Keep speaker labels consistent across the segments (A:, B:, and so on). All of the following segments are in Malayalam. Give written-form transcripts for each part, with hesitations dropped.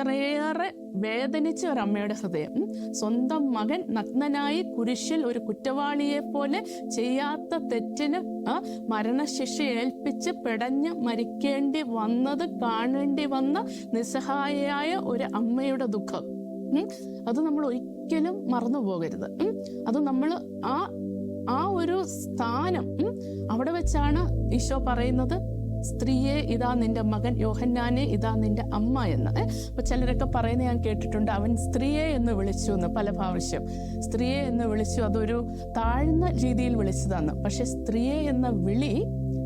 A: അത്രയേറെ വേദനിച്ച ഒരമ്മയുടെ ഹൃദയം. സ്വന്തം മകൻ നഗ്നനായി കുരിശിൽ ഒരു കുറ്റവാളിയെ പോലെ ചെയ്യാത്ത തെറ്റിന് മരണശിക്ഷ ഏൽപ്പിച്ച് പെടഞ്ഞ് മരിക്കേണ്ടി വന്നത് കാണേണ്ടി വന്ന നിസ്സഹായയായ ഒരു അമ്മയുടെ ദുഃഖം, അത് നമ്മൾ ഒരിക്കലും മറന്നു പോകരുത്. അത് നമ്മൾ ആ ഒരു സ്ഥാനം അവിടെ വെച്ചാണ് ഈശോ പറയുന്നത്, സ്ത്രീയെ ഇതാ നിന്റെ മകൻ, യോഹന്നാനെ ഇതാ നിന്റെ അമ്മ എന്ന്. അപ്പൊ ചിലരൊക്കെ പറയുന്നത് ഞാൻ കേട്ടിട്ടുണ്ട്, അവൻ സ്ത്രീയെ എന്ന് വിളിച്ചു എന്ന്. പല പ്രാവശ്യം സ്ത്രീയെ എന്ന് വിളിച്ചു, അതൊരു താഴ്ന്ന രീതിയിൽ വിളിച്ചതാണ്. പക്ഷെ സ്ത്രീയെ എന്ന വിളി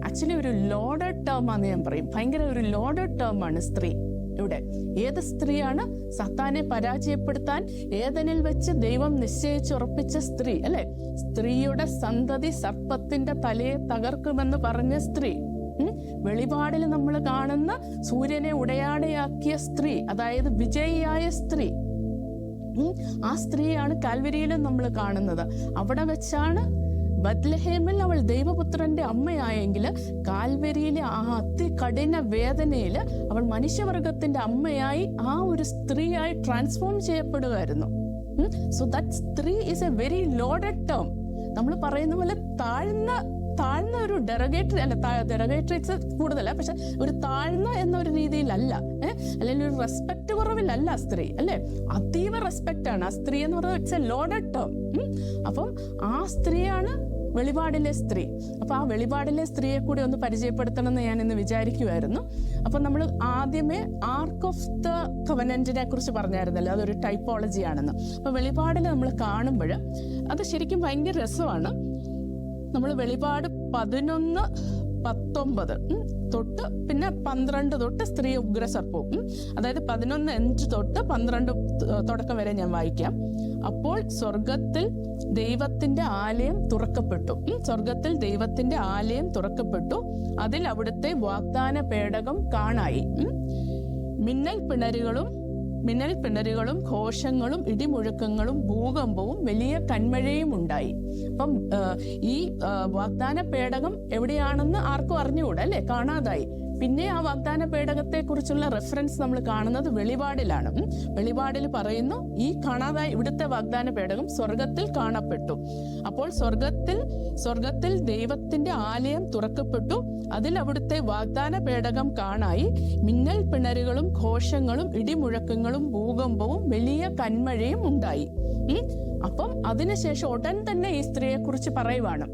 A: ആക്ച്വലി ഒരു ലോഡഡ് ടേം ആണെന്ന് ഞാൻ പറയും. ഭയങ്കര ഒരു ലോഡഡ് ടേം ആണ് സ്ത്രീ. ഇവിടെ ഏത് സ്ത്രീയാണ്? സത്താനെ പരാജയപ്പെടുത്താൻ ഏദനിൽ വെച്ച് ദൈവം നിശ്ചയിച്ചുറപ്പിച്ച സ്ത്രീ, അല്ലെ? സ്ത്രീയുടെ സന്തതി സർപ്പത്തിന്റെ തലയെ തകർക്കുമെന്ന് പറഞ്ഞ സ്ത്രീ. വെളിപാടിൽ നമ്മൾ കാണുന്ന സൂര്യനെ ഉടയാടയാക്കിയ സ്ത്രീ, അതായത് വിജയിയായ സ്ത്രീ. ആ സ്ത്രീയാണ് കാൽവരിയിലും നമ്മൾ കാണുന്നത്. അവിടെ വെച്ചാണ് ബത്ലഹേമിൽ അവൾ ദൈവപുത്രന്റെ അമ്മയായെങ്കിൽ കാൽവരിയിലെ ആ അതികഠിന വേദനയിൽ അവൾ മനുഷ്യവർഗത്തിന്റെ അമ്മയായി ആ ഒരു സ്ത്രീയായി ട്രാൻസ്ഫോം ചെയ്യപ്പെടുകയായിരുന്നു. സോ ദാറ്റ് സ്ത്രീ is A very loaded term. നമ്മൾ പറയുന്ന പോലെ താഴ്ന്ന ഒരു ഡെറഗേറ്ററി അല്ല, ഡെറഗേറ്ററിക്സ് കൂടുതലല്ല, പക്ഷെ ഒരു താഴ്ന്ന എന്നൊരു രീതിയിലല്ല, അല്ലെങ്കിൽ ഒരു റെസ്പെക്ട് കുറവിലല്ല സ്ത്രീ, അല്ലെ? അതീവ റെസ്പെക്റ്റ് ആണ് ആ സ്ത്രീ എന്ന് പറയുന്നത്. It's A loaded term. അപ്പം ആ സ്ത്രീയാണ് വെളിപാടിലെ സ്ത്രീ. അപ്പൊ ആ വെളിപാടിലെ സ്ത്രീയെ കൂടി ഒന്ന് പരിചയപ്പെടുത്തണം എന്ന് ഞാൻ ഇന്ന് വിചാരിക്കുമായിരുന്നു. അപ്പൊ നമ്മൾ ആദ്യമേ ആർക്ക് ഓഫ് ദ കവനന്റിനെ കുറിച്ച് പറഞ്ഞായിരുന്നല്ലോ, അതൊരു ടൈപ്പോളജി ആണെന്ന്. അപ്പൊ വെളിപാടിൽ നമ്മൾ കാണുമ്പോൾ അത് ശരിക്കും ഭയങ്കര രസമാണ്. നമ്മൾ വെളിപാട് 11:19 തൊട്ട് പിന്നെ 12 തൊട്ട് സ്ത്രീ ഉഗ്രസർപ്പവും, അതായത് 11:5 തൊട്ട് 12 തുടക്കം വരെ ഞാൻ വായിക്കാം. അപ്പോൾ സ്വർഗത്തിൽ ദൈവത്തിന്റെ ആലയം തുറക്കപ്പെട്ടു. സ്വർഗത്തിൽ ദൈവത്തിന്റെ ആലയം തുറക്കപ്പെട്ടു. അതിൽ അവിടുത്തെ വാഗ്ദാന പേടകം കാണായി. മിന്നൽ പിണരുകളും ഘോഷങ്ങളും ഇടിമുഴക്കങ്ങളും ഭൂകമ്പവും വലിയ കന്മഴയും ഉണ്ടായി. അപ്പം ഈ വാഗ്ദാന പേടകം എവിടെയാണെന്ന് ആർക്കും അറിഞ്ഞുകൂടാ, അല്ലെ? കാണാതായി. പിന്നെ ആ വാഗ്ദാന പേടകത്തെ കുറിച്ചുള്ള റെഫറൻസ് നമ്മൾ കാണുന്നത് വെളിപാടിലാണ്. വെളിപാടിൽ പറയുന്നു, ഈ കാണാതായി ഇവിടുത്തെ വാഗ്ദാന പേടകം സ്വർഗത്തിൽ കാണപ്പെട്ടു. അപ്പോൾ സ്വർഗത്തിൽ ദൈവത്തിന്റെ ആലയം തുറക്കപ്പെട്ടു. അതിൽ അവിടുത്തെ വാഗ്ദാന പേടകം കാണായി. മിന്നൽ പിണരുകളും ഘോഷങ്ങളും ഇടിമുഴക്കങ്ങളും ഭൂകമ്പവും വലിയ കന്മഴയും ഉണ്ടായി. അപ്പം അതിനുശേഷം ഉടൻ തന്നെ ഈ സ്ത്രീയെ കുറിച്ച് പറയുവാണ്.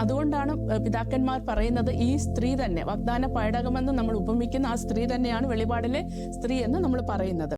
A: അതുകൊണ്ടാണ് പിതാക്കന്മാർ പറയുന്നത് ഈ സ്ത്രീ തന്നെ, വാഗ്ദാന പേടകമെന്ന് നമ്മൾ ഉപമിക്കുന്ന ആ സ്ത്രീ തന്നെയാണ് വെളിപാടിലെ സ്ത്രീ എന്ന് നമ്മൾ പറയുന്നത്.